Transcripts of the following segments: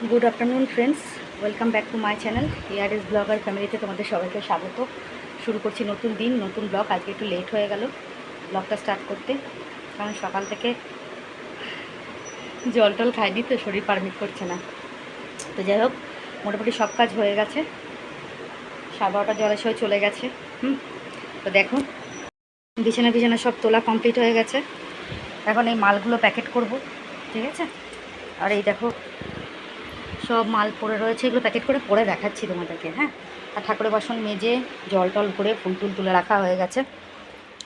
Good afternoon friends, welcome back to my channel ARS blogger ফ্যামিলিতে তোমাদের সবাইকে স্বাগত। শুরু করছি নতুন দিন, নতুন ব্লগ। আজকে একটু লেট হয়ে গেল ব্লগটা স্টার্ট করতে, কারণ সকাল থেকে জল টল খাইনি তো, শরীর পারমিট করছে না। তো যাই হোক, মোটামুটি সব কাজ হয়ে গেছে। 12:30 জলের সময় চলে গেছে। তো দেখো, বিছানা সব তোলা কমপ্লিট হয়ে গেছে। এখন এই মালগুলো প্যাকেট করব, ঠিক আছে? আর এই দেখো সব মাল পড়ে রয়েছে, এগুলো প্যাকেট করে পরে দেখাচ্ছি তোমাদেরকে। হ্যাঁ, আর ঠাকুরের বাসন মেজে জল টল ভরে ফুল টুল তুলে রাখা হয়ে গেছে।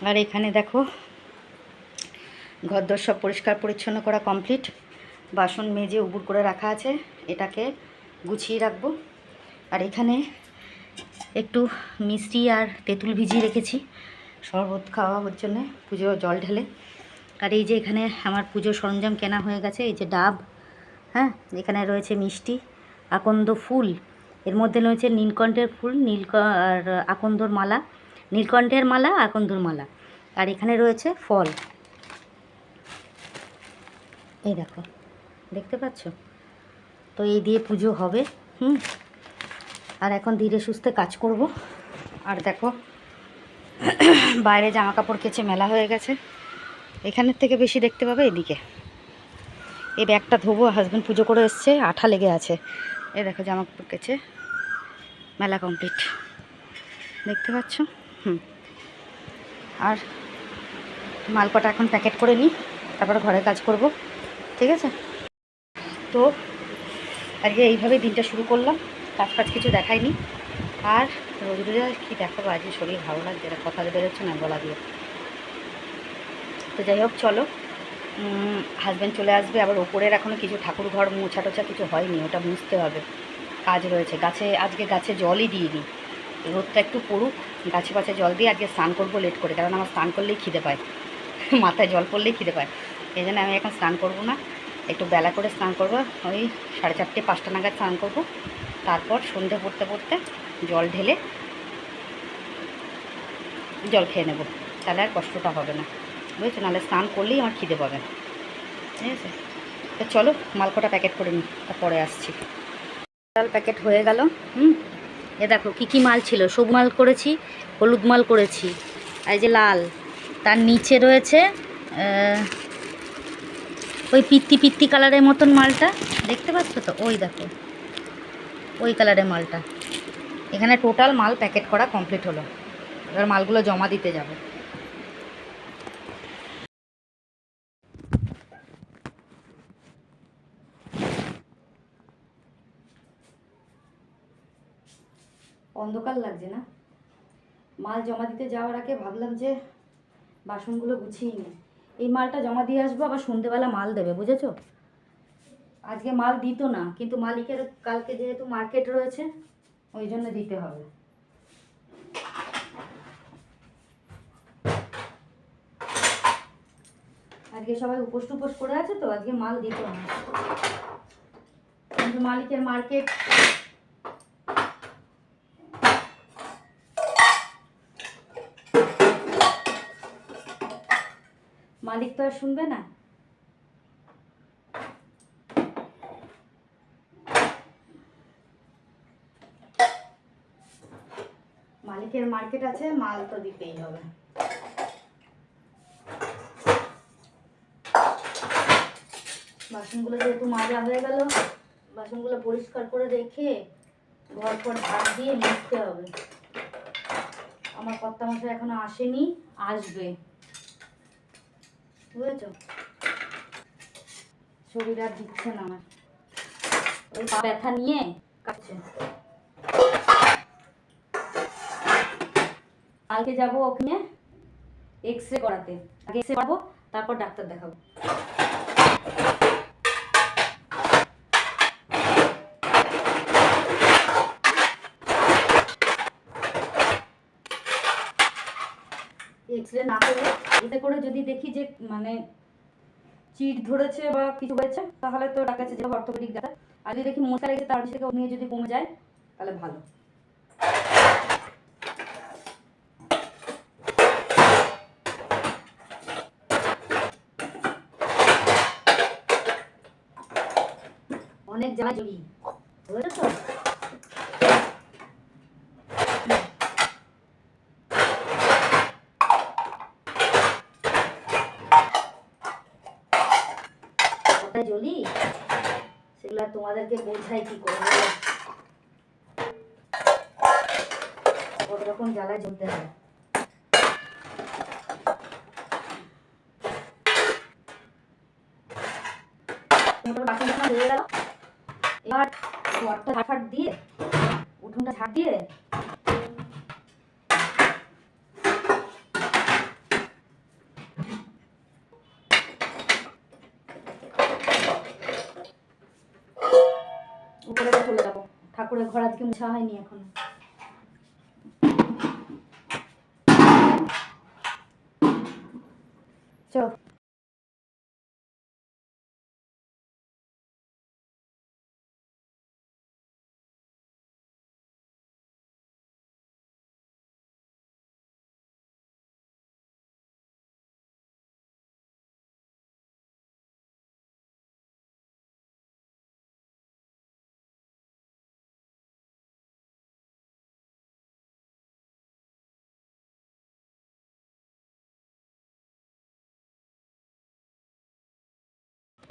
আর এখানে দেখো ঘরদোর সব পরিষ্কার পরিচ্ছন্ন করা কমপ্লিট, বাসন মেজে উবুর করে রাখা আছে, এটাকে গুছিয়ে রাখবো। আর এখানে একটু মিষ্টি আর তেঁতুল ভিজিয়ে রেখেছি শরবত খাওয়ার জন্য, পুজো জল ঢেলে। আর এই যে এখানে আমার পুজোর সরঞ্জাম কেনা হয়ে গেছে, এই যে ডাব, হ্যাঁ, এখানে রয়েছে মিষ্টি, আকন্দ ফুল, এর মধ্যে রয়েছে নীলকণ্ঠের ফুল, আর আকন্দর মালা, নীলকণ্ঠের মালা, আকন্দর মালা। আর এখানে রয়েছে ফল, এই দেখো, দেখতে পাচ্ছ? তো এই দিয়ে পুজো হবে। আর এখন ধীরে সুস্থে কাজ করব। আর দেখো বাইরে জামা কাপড় কেচে মেলা হয়ে গেছে, এখানের থেকে বেশি দেখতে পাবে এদিকে। এই ব্যাগটা ধোবো, হাজব্যান্ড পুজো করে এসছে, আঠা লেগে আছে। এই দেখো জামা কাপড় কেচে মেলা কমপ্লিট, দেখতে পাচ্ছ? আর মালকটা এখন প্যাকেট করে নিই, তারপরে ঘরে কাজ করব, ঠিক আছে? তো আজকে এইভাবেই দিনটা শুরু করলাম, কাজ কিছু দেখাইনি। আর রোজ রোজ কী দেখাবো, আজকে শরীর ভালো লাগছে না, কথা বেরোচ্ছে না গলা দিয়ে। তো যাই হোক, চলো, হাজব্যান্ড চলে আসবে। আবার ওপরের এখনও কিছু ঠাকুর ঘর মোছা টোছা কিছু হয়নি, ওটা মুছতে হবে, কাজ রয়েছে। আজকে গাছে জলই দিইনি, রোদটা একটু পড়ুক, গাছে পাছে জল দিয়ে আজকে স্নান করবো লেট করে, কারণ আমার স্নান করলেই খিদে পায়, মাথায় জল পড়লেই খিদে পায়। এই জন্য আমি এখন স্নান করবো না, একটু বেলা করে স্নান করবো, ওই 4:30 5টা নাগাদ স্নান করবো। তারপর সন্ধে পড়তে পড়তে জল ঢেলে জল খেয়ে নেবো, তাহলে আর কষ্টটা হবে না, বুঝেছো? নাহলে স্নান করলেই আমার খিদে পাবে, ঠিক আছে? তো চলো মালকটা প্যাকেট করে নিই, তারপরে আসছি। ডাল প্যাকেট হয়ে গেল। এ দেখো কী কী মাল ছিল, সবুজ মাল করেছি, হলুদ মাল করেছি, আর এই যে লাল, তার নিচে রয়েছে ওই পিত্তি কালারের মতন মালটা, দেখতে পাচ্ছ তো? ওই দেখো ওই কালারের মালটা। এখানে টোটাল মাল প্যাকেট করা কমপ্লিট হলো, এবার মালগুলো জমা দিতে যাব। অন্ধকার লাগছে না? মাল জমা দিতে যাওয়ার আগে ভাবলাম যে বাসনগুলো গুছিয়ে নিই, এই মালটা জমা দিয়ে আসবো, আবার সন্ধেবেলা মাল দেবে, বুঝেছো? আজকে মাল দিত না, কিন্তু মালিকের কালকে যেহেতু মার্কেট রয়েছে ওই জন্য দিতে হবে। আজকে সবাই উপোস টুপোস করে আছে, তো আজকে মাল দিত না, কিন্তু মালিকের মার্কেট। মালিক তো আর শুনবে না। মালিকের মার্কেট আছে, মাল তো দিতেই হবে। বাসনগুলো যেহেতু মাজা হয়ে গেল, বাসনগুলো পরিষ্কার করে রেখে ঘর পর ঝাড় দিয়ে মুছতে হবে। আমার কর্তামশাই এখনো আসেনি, আসবে, বুঝেছ? শরীর আর দিচ্ছে না আমার, ওই পা ব্যথা নিয়ে কাটছে। কালকে যাবো ওখানে এক্স রে করাতে, আগে এক্স রে করাবো, তারপর ডাক্তার দেখাবো। এক্স রে না করে, এতে করে যদি দেখি যে মানে চিট ধরেছে বা কিছু হয়েছে, তাহলে তো ডাক্তার কাছে যাবো, অর্থোপেডিক ডাক্তার। আর যদি দেখি মশা লেগেছে, তার থেকে নিয়ে যদি কমে যায় তাহলে ভালো। অনেক জ্বালা জড়ি, বুঝেছো তো? কোথায় জ্বলি সেগুলো তোমাদেরকে বোঝাই কি করে, কত রকম জ্বালায় জ্বলতে হয়। বাসন হয়ে গেল, এবার ঘরটা ঝাড় দিয়ে উঠোনটা ঝাড় দিয়ে উপরে চলে যাবো। ঠাকুরের ঘর আজকে মোছা হয়নি এখন। চলো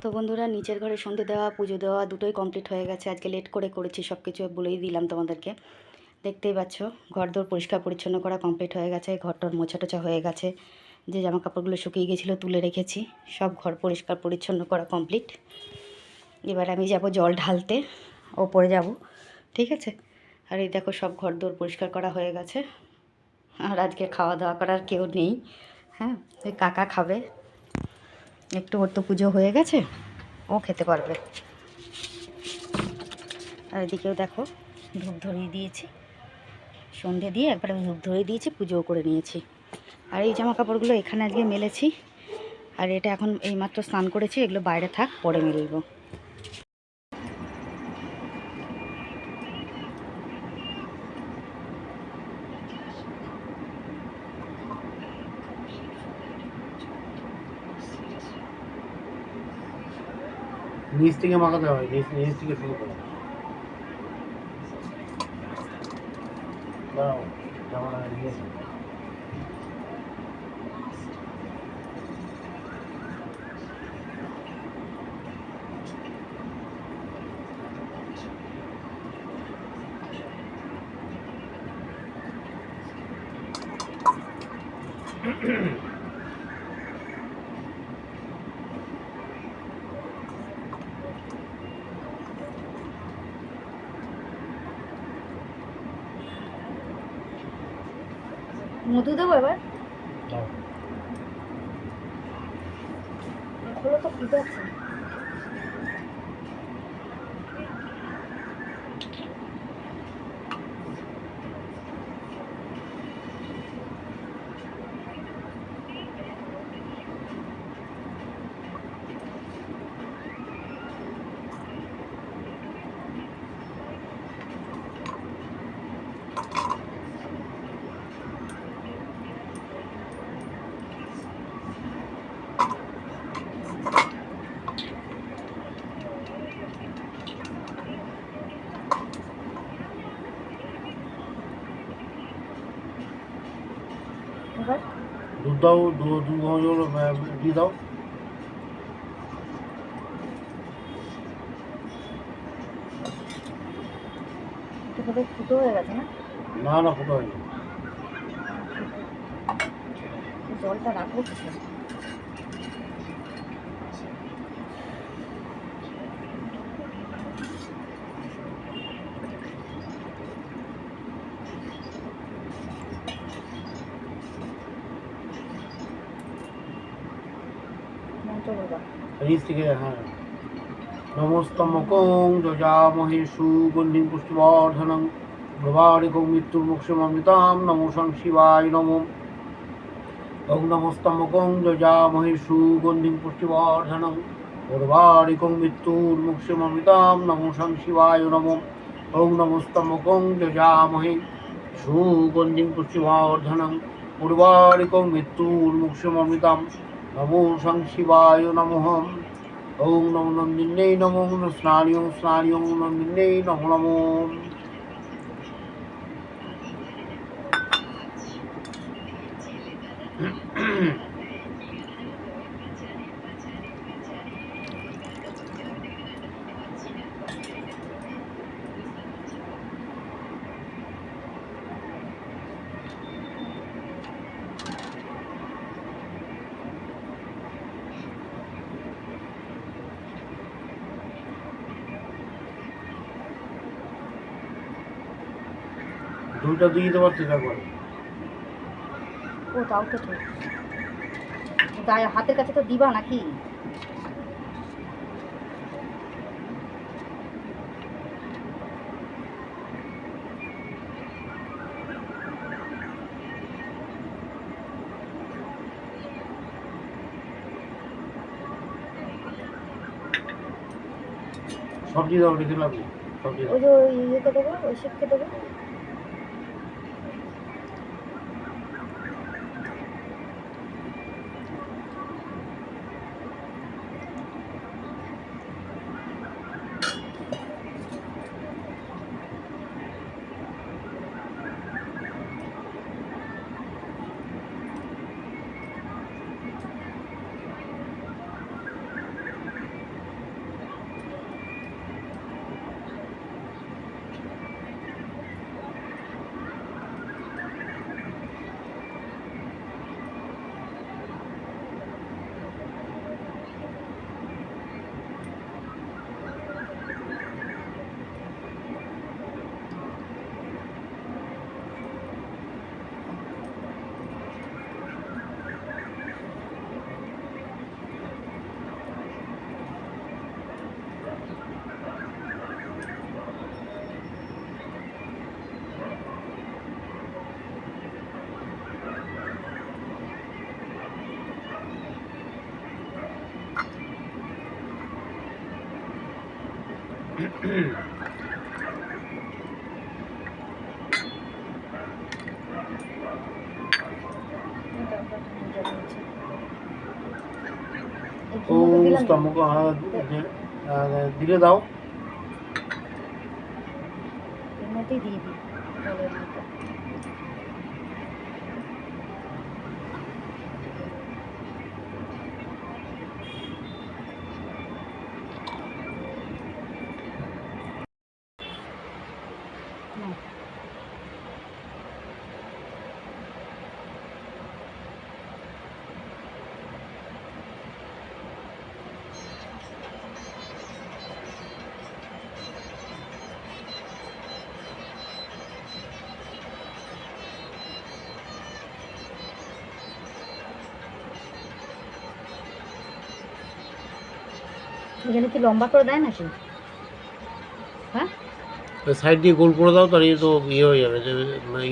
তো বন্ধুরা, নিচের ঘরে সন্ধে দেওয়া পুজো দেওয়া দুটোই কমপ্লিট হয়ে গেছে। আজকে লেট করে করেছি, সব কিছু বলেই দিলাম তোমাদেরকে। দেখতেই পাচ্ছ ঘরদোর পরিষ্কার পরিচ্ছন্ন করা কমপ্লিট হয়ে গেছে। ঘরটার মোছা টোছা হয়ে গেছে, যে জামা কাপড়গুলো শুকিয়ে গেছিলো তুলে রেখেছি, সব ঘর পরিষ্কার পরিচ্ছন্ন করা কমপ্লিট। এবার আমি যাব জল ঢালতে, ওপরে যাব, ঠিক আছে। আর এই দেখো সব ঘরদোর পরিষ্কার করা হয়ে গেছে। আর আজকে খাওয়া দাওয়া করার কেউ নেই, হ্যাঁ, ওই কাকা খাবে একটু, ওর তো পুজো হয়ে গেছে, ও খেতে পারবে। আর এদিকেও দেখো ধূপ ধরিয়ে দিয়েছি, সন্ধে দিয়ে একবারে ধূপ ধরিয়ে দিয়েছি, পুজোও করে নিয়েছি। আর এই জামা কাপড়গুলো এখানে আজকে মেলেছি, আর এটা এখন এইমাত্র স্নান করেছি, এগুলো বাইরে থাক, পরে মেলব। নিচ থেকে মাখাতে হয়, নিচ থেকে শুরু করে দাও জামা দিয়েছে। মধু দেবো এবার, খোলো তো খুলতে আছে। এবার দুধ দাও, দুধ দিয়ে দাও। এভাবে ফুটো হয়ে গেছে না? না না, ফুটো হয়নি। জলটা রাখবো কিছু, মন্ত্র বলবা। নিচ থেকে, হ্যাঁ। নমস্তমকং যজামহে সুগন্ধিং পুষ্টিবর্ধনং প্রভারিকং মৃত্যুর্মুক্ষমমৃতাম নমঃ শিবায় নমঃ। ওং নমস্তমকং যজামহে সুগন্ধিং পুষ্টিবর্ধনং প্রভারিকং মৃত্যুর্মুক্ষমমৃতাম নমঃ শিবায় নমঃ। ওং নমস্তমকং যজামহে সুগন্ধিং পুষ্টিবর্ধনং প্রভারিকং মৃত্যুর্মুক্ষমমৃতাম নমঃ শিবায় নমঃ। ওম নমো নন্দিন্যে নমো স্নারিয়ং স্নারিয়ং নন্দিন্যে নমো নমো। দুইটা দিয়ে দিতে পারছিস একবারে। ও তাও তো ঠিক, গায়ে হাতের কাছে তো দিবা নাকি? সবজি দাও, রেখে লাভ নেই, সবজি দাও। ওই যে ওই ইয়েকে দেবো, ওই শিখকে দেবো। ওম স্তম্ভ দিলে দাও। এর মধ্যেই দিয়ে দিই জলের মধ্যে। নাও। এখানে কি লম্বা করে দেয় নাকি? হ্যাঁ, সাইড দিয়ে গোল করে দাও, তাহলে তো ইয়ে হয়ে যাবে, যে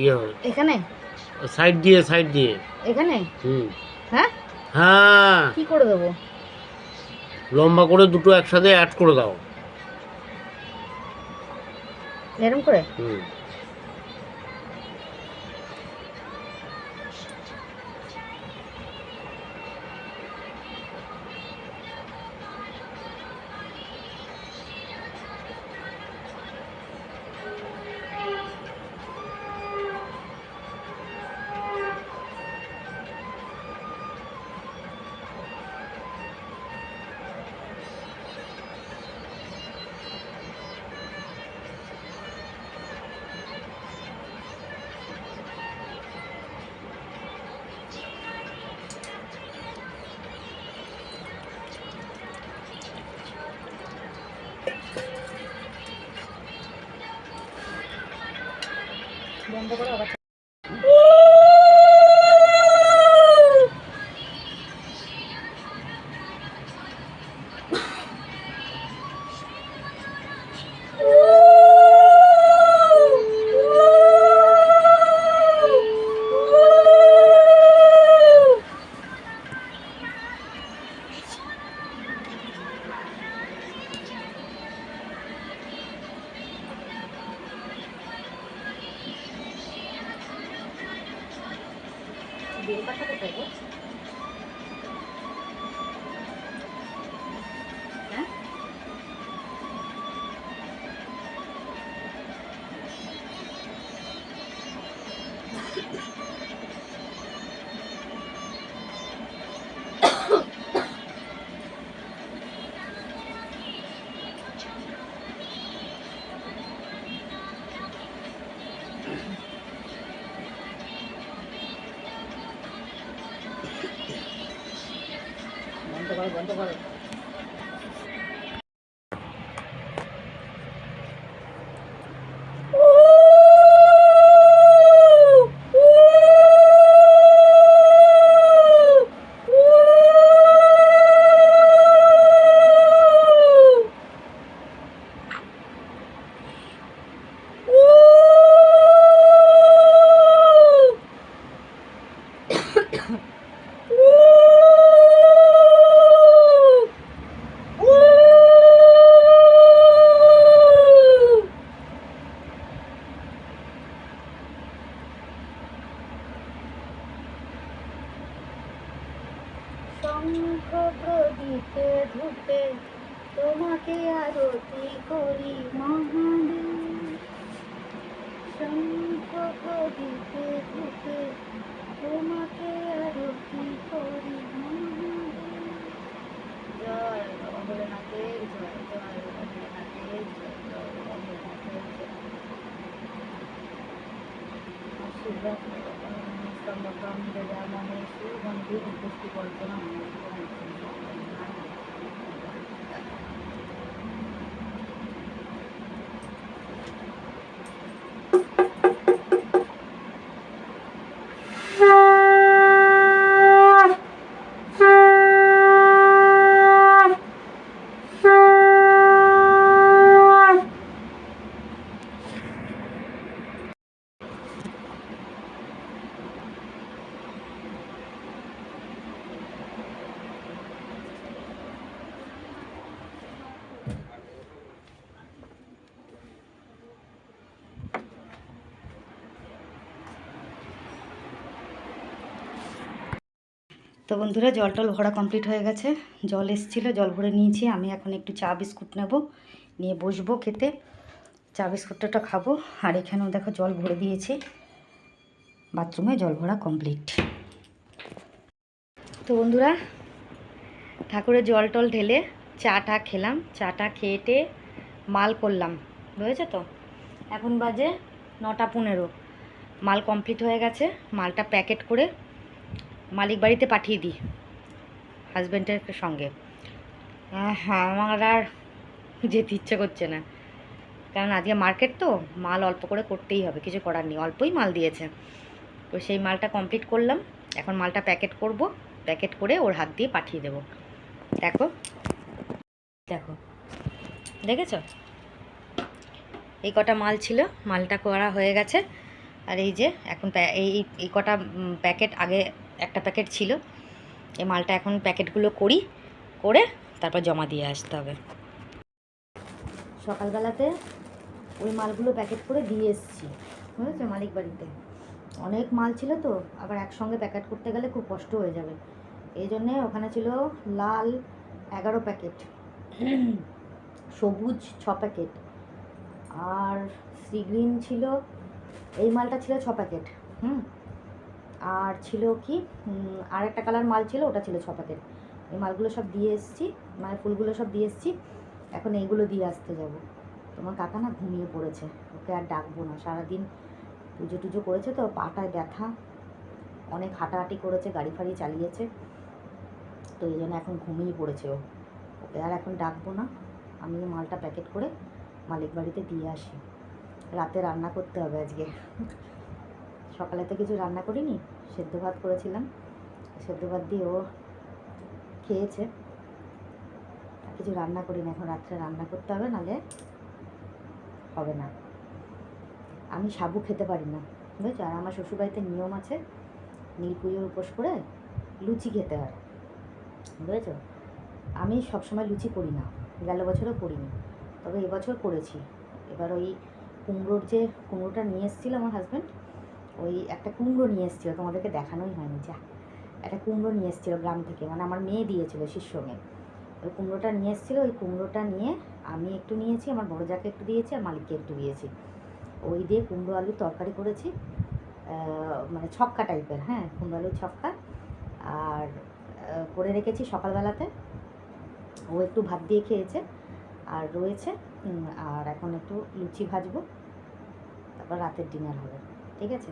ইয়ে হবে। এখানে সাইড দিয়ে এখানে হুম। হ্যাঁ, হ্যাঁ, কি করে দেবো? লম্বা করে দুটো একসাথে অ্যাড করে দাও। এরম করে? হুম। বন্ধ করে আবার বেল পাতা কোথায় গো? মতো করে। শঙ্খ প্রদীপে ধূপে তোমাকে আরতি করি মহাদেব। শঙ্খ প্রদীপে ধূপে তোমাকে আরতি করি মহাদেব। জয় বাবা ভোলেনাথের জয়, জয় বাবা ভোলেনাথের জয়, জয় বাবা ভোলেনাথের জয়। আশীর্বাদ স্তম্ভকম গজাননে সুগন্ধি পুষ্টি কল্পনা। তো বন্ধুরা, জল টল ভরা কমপ্লিট হয়ে গেছে। জল এসেছিলো, জল ভরে নিয়েছি। আমি এখন একটু চা বিস্কুট নেব, নিয়ে বসবো খেতে। চা বিস্কুটটা খাবো। আর এখানেও দেখো জল ভরে দিয়েছি, বাথরুমে জল ভরা কমপ্লিট। তো বন্ধুরা, ঠাকুরের জল টল ঢেলে চাটা খেলাম। চাটা খেয়ে মাল করলাম, বুঝেছো তো। এখন বাজে 9:15। মাল কমপ্লিট হয়ে গেছে। মালটা প্যাকেট করে মালিক বাড়িতে পাঠিয়ে দিই হাজব্যান্ডের সঙ্গে। হ্যাঁ, আমার আর যেতে ইচ্ছে করছে না, কারণ আজকে মার্কেট তো, মাল অল্প করে করতেই হবে, কিছু করার নেই। অল্পই মাল দিয়েছে, তো সেই মালটা কমপ্লিট করলাম। এখন মালটা প্যাকেট করব, প্যাকেট করে ওর হাত দিয়ে পাঠিয়ে দেব। দেখো দেখো, দেখেছো? এই কটা মাল ছিল, মালটা করা হয়ে গেছে। আর এই যে এখন এই কটা প্যাকেট, আগে একটা প্যাকেট ছিল। এই মালটা এখন প্যাকেটগুলো করে তারপর জমা দিয়ে আসতে হবে। সকালবেলাতে ওই মালগুলো প্যাকেট করে দিয়ে এসেছি, বুঝেছো, মালিক বাড়িতে। অনেক মাল ছিল তো, আবার একসঙ্গে প্যাকেট করতে গেলে খুব কষ্ট হয়ে যাবে। এই জন্যে ওখানে ছিল লাল 11 প্যাকেট, সবুজ 6 প্যাকেট, আর সি গ্রিন ছিল, এই মালটা ছিল 6 প্যাকেট। আর ছিল কি, আর একটা কালার মাল ছিল, ওটা ছিল 6 প্যাকেট। এই মালগুলো সব দিয়ে এসেছি, মানে ফুলগুলো সব দিয়ে এসেছি। এখন এইগুলো দিয়ে আসতে যাব। তোমার কাকা না ঘুমিয়ে পড়েছে, ওকে আর ডাকবো না। সারাদিন পুজো টুজো করেছে তো, পাটায় ব্যথা, অনেক হাঁটাহাঁটি করেছে, গাড়ি ফাড়ি চালিয়েছে, তো এই জন্য এখন ঘুমিয়ে পড়েছে ও। ওকে আর এখন ডাকবো না। আমি মালটা প্যাকেট করে মালিক বাড়িতে দিয়ে আসি। রাতে রান্না করতে হবে আজকে। সকালে তো কিছু রান্না করিনি, সেদ্ধ ভাত করেছিলাম, সেদ্ধ ভাত দিয়ে ও খেয়েছে। কিছু রান্না করিনি, এখন রাত্রে রান্না করতে হবে, নাহলে হবে না। আমি সাবু খেতে পারি না, বুঝেছো। আর আমার শ্বশুরবাড়িতে নিয়ম আছে, নীল পুজোর উপোস করে লুচি খেতে হয়, বুঝেছো। আমি সবসময় লুচি করি না, গেল বছরও করিনি, তবে এবছর করেছি। এবার ওই কুমড়োটা নিয়ে এসেছিলো আমার হাজব্যান্ড, ওই একটা কুমড়ো নিয়ে এসেছিলো, তোমাদেরকে দেখানোই হয়নি। যা, একটা কুমড়ো নিয়ে এসেছিলো গ্রাম থেকে, মানে আমার মেয়ে দিয়েছিলো, শিষ্য মেয়ে। ওই কুমড়োটা নিয়ে এসেছিলো, ওই কুমড়োটা নিয়ে আমি একটু নিয়েছি, আমার বড় যাকে একটু দিয়েছি, আর মালিককে একটু দিয়েছি। ওই দিয়ে কুমড়ো আলুর তরকারি করেছি, মানে ছক্কা টাইপের, হ্যাঁ, কুমড়ো আলুর ছক্কা। আর করে রেখেছি সকালবেলাতে, ও একটু ভাত দিয়ে খেয়েছে আর রয়েছে। আর এখন একটু লুচি ভাজবো, তারপর রাতের ডিনার হবে, ঠিক আছে।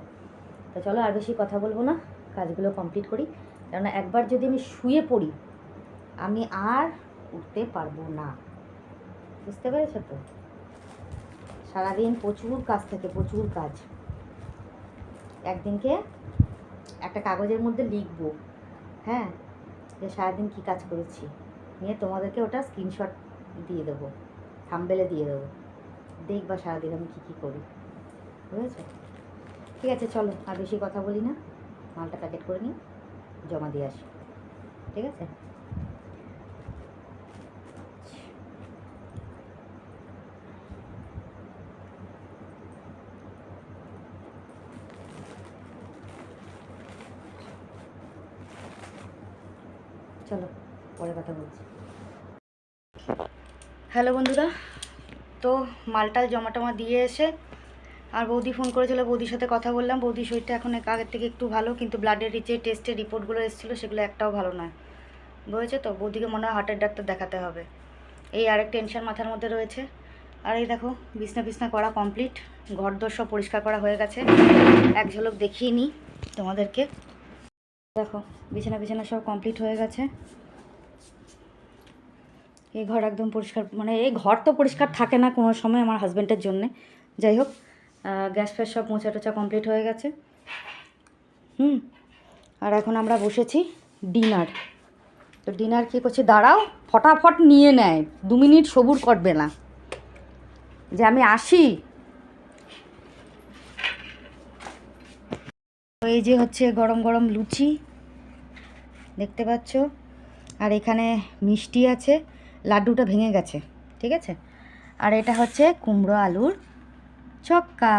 তো চলো, আর বেশি কথা বলবো না, কাজগুলো কমপ্লিট করি। কেননা একবার যদি আমি শুয়ে পড়ি, আমি আর উঠতে পারবো না, বুঝতে পেরেছো তো? সারাদিন প্রচুর কাজ থাকে, প্রচুর কাজ। একদিনকে একটা কাগজের মধ্যে লিখবো, হ্যাঁ, যে সারাদিন কী কাজ করেছি, নিয়ে তোমাদেরকে ওটা স্ক্রিনশট দিয়ে দেবো, থাম্বনেলে দিয়ে দেবো, দেখবা সারাদিন আমি কী কী করি, বুঝেছো? ঠিক আছে, চলো আর বেশি কথা বলি না, মালটা প্যাকেট করে নিই, জমা দিয়ে আসি, ঠিক আছে? চলো পরে কথা বলছি। হ্যালো বন্ধুরা, তো মালটাল জমা টমা দিয়ে এসে আর বৌদি ফোন করেছিল, বৌদির সাথে কথা বললাম। বৌদির শরীরটা এখন আগের থেকে একটু ভালো, কিন্তু ব্লাডের যে টেস্টের রিপোর্টগুলো এসেছিলো সেগুলো একটাও ভালো নয়, বুঝেছো তো? বৌদিকে মনে হয় হার্টের ডাক্তার দেখাতে হবে, এই আরেক টেনশন মাথার মধ্যে রয়েছে। আর এই দেখো বিছনা বিছনা করা কমপ্লিট, ঘর দোর সব পরিষ্কার করা হয়ে গেছে। এক ঝলক দেখিয়ে নিই তোমাদেরকে, দেখো বিছানা বিছানা সব কমপ্লিট হয়ে গেছে। এই ঘর একদম পরিষ্কার, মানে এই ঘর তো পরিষ্কার থাকে না কোনো সময় আমার হাজব্যান্ডের জন্যে। যাই হোক, গ্যাস ফ্যাস সব মোছা টোছা কমপ্লিট হয়ে গেছে। আর এখন আমরা বসেছি ডিনার। তো ডিনার কী করছি, দাঁড়াও, ফটাফট নিয়ে নেয়, 2 মিনিট সবুর করবে না যে আমি আসি। তো এই যে হচ্ছে গরম গরম লুচি, দেখতে পাচ্ছ, আর এখানে মিষ্টি আছে, লাড্ডুটা ভেঙে গেছে, ঠিক আছে? আর এটা হচ্ছে কুমড়ো আলুর চক্কা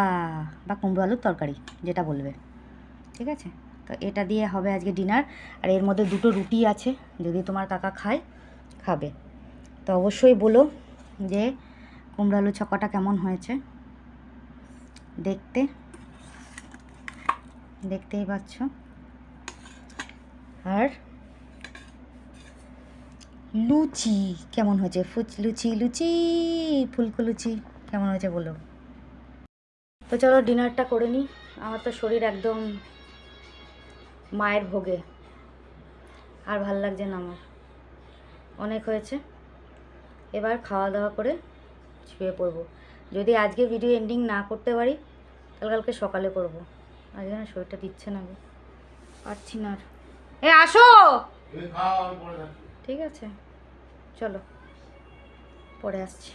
বা কুমড়ো আলুর তরকারি, যেটা বলবে, ঠিক আছে? তো এটা দিয়ে হবে আজকে ডিনার। আর এর মধ্যে 2টো রুটি আছে, যদি তোমার কাকা খায় খাবে। তো অবশ্যই বলো যে কুমড়ো আলুর চক্কাটা কেমন হয়েছে, দেখতেই পাচ্ছ। আর লুচি কেমন হয়েছে, লুচি লুচি ফুলকো লুচি কেমন হয়েছে বলো। তো চলো ডিনারটা করে নিই, আমার তো শরীর একদম মায়ের ভোগে, আর ভাল লাগছে না আমার, অনেক হয়েছে। এবার খাওয়া দাওয়া করে শুয়ে পড়বো। যদি আজকে ভিডিও এন্ডিং না করতে পারি তাহলে কালকে সকালে করব। আজকে না শরীরটা দিচ্ছে না, পারছি না আর। এ আসো, ঠিক আছে চলো পরে আসছি।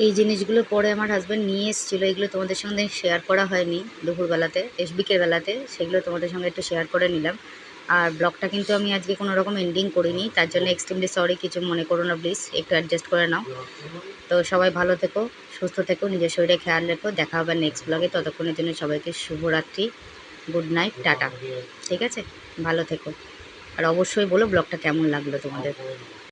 এই জিনিসগুলো পরে আমার হাজব্যান্ড নিয়ে এসেছিলো, এগুলো তোমাদের সঙ্গে শেয়ার করা হয়নি দুপুরবেলাতে, বিকেলবেলাতে, সেগুলো তোমাদের সঙ্গে একটু শেয়ার করে নিলাম। আর ব্লগটা কিন্তু আমি আজকে কোনো রকম এন্ডিং করিনি, তার জন্য এক্সট্রিমলি সরি, কিছু মনে করো না প্লিজ, একটু অ্যাডজাস্ট করে নাও। তো সবাই ভালো থেকো, সুস্থ থেকো, নিজের শরীরে খেয়াল রেখো। দেখা হবে নেক্সট ব্লগে, ততক্ষণের জন্য সবাইকে শুভরাত্রি, গুড নাইট, টাটা, ঠিক আছে? ভালো থেকো। আর অবশ্যই বলো ব্লগটা কেমন লাগলো তোমাদের।